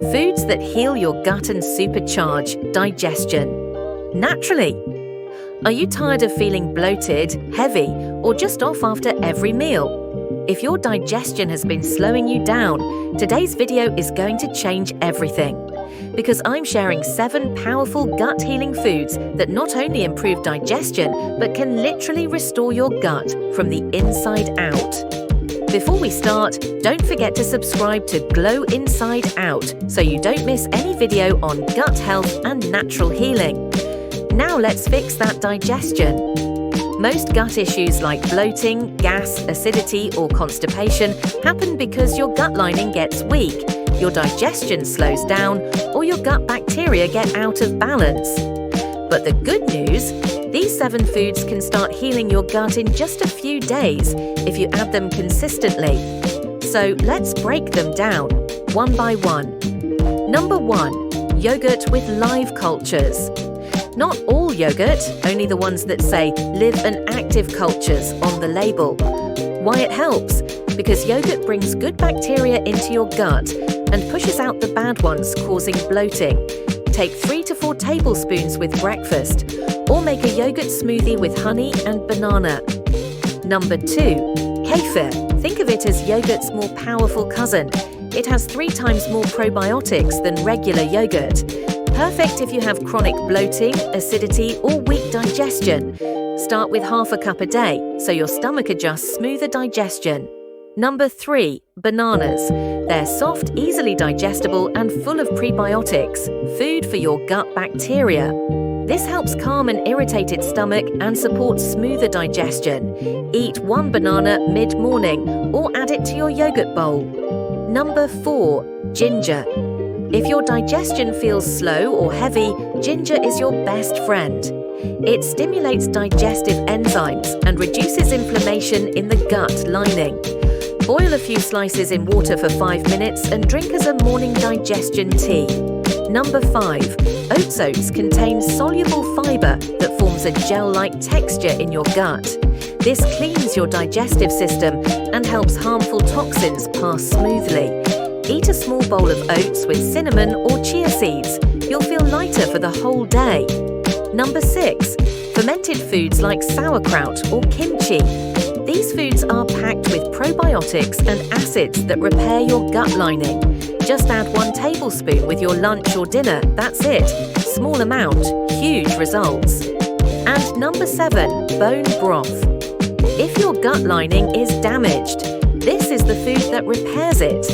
Foods that heal your gut and supercharge digestion naturally. Are you tired of feeling bloated, heavy, or just off after every meal? If your digestion has been slowing you down, today's video is going to change everything. Because I'm sharing 7 powerful gut-healing foods that not only improve digestion, but can literally restore your gut from the inside out. Before we start, don't forget to subscribe to Glow Inside Out so you don't miss any video on gut health and natural healing. Now let's fix that digestion. Most gut issues like bloating, gas, acidity, or constipation happen because your gut lining gets weak, your digestion slows down, or your gut bacteria get out of balance. But the good news, these 7 foods can start healing your gut in just a few days if you add them consistently. So let's break them down, one by one. Number 1. Yogurt with live cultures. Not all yogurt, only the ones that say live and active cultures on the label. Why it helps? Because yogurt brings good bacteria into your gut and pushes out the bad ones causing bloating. Take 3 to 4 tablespoons with breakfast, or make a yogurt smoothie with honey and banana. Number 2. Kefir. Think of it as yogurt's more powerful cousin. It has 3 times more probiotics than regular yogurt. Perfect if you have chronic bloating, acidity, or weak digestion. Start with half a cup a day, so your stomach adjusts smoother digestion. Number 3. Bananas. They're soft, easily digestible, and full of prebiotics, food for your gut bacteria. This helps calm an irritated stomach and supports smoother digestion. Eat 1 banana mid-morning or add it to your yogurt bowl. Number 4. Ginger. If your digestion feels slow or heavy, ginger is your best friend. It stimulates digestive enzymes and reduces inflammation in the gut lining. Boil a few slices in water for 5 minutes and drink as a morning digestion tea. Number 5. Oats contain soluble fiber that forms a gel-like texture in your gut. This cleans your digestive system and helps harmful toxins pass smoothly. Eat a small bowl of oats with cinnamon or chia seeds. You'll feel lighter for the whole day. Number 6. Fermented foods like sauerkraut or kimchi. These foods are packed with probiotics and acids that repair your gut lining. Just add 1 tablespoon with your lunch or dinner, that's it. Small amount, huge results. And number 7, bone broth. If your gut lining is damaged, this is the food that repairs it.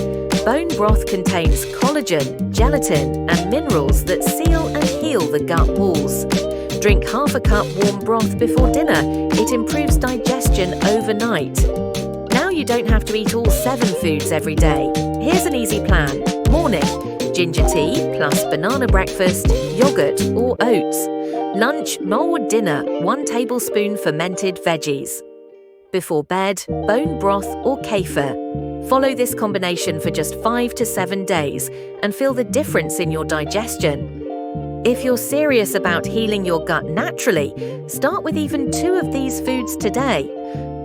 Bone broth contains collagen, gelatin, and minerals that seal and heal the gut walls. Drink half a cup warm broth before dinner. It improves digestion overnight. Now you don't have to eat all 7 foods every day. Here's an easy plan. Morning, ginger tea plus banana breakfast, yogurt or oats. Lunch or dinner, 1 tablespoon fermented veggies. Before bed, bone broth or kefir. Follow this combination for just 5 to 7 days and feel the difference in your digestion. If you're serious about healing your gut naturally, start with even 2 of these foods today.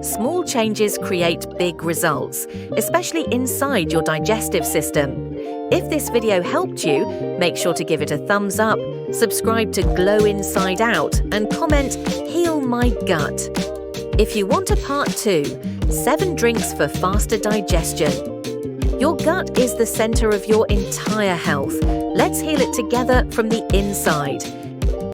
Small changes create big results, especially inside your digestive system. If this video helped you, make sure to give it a thumbs up, subscribe to Glow Inside Out, and comment, "Heal my gut." If you want a part 2, 7 drinks for faster digestion. Your gut is the center of your entire health. Let's heal it together from the inside.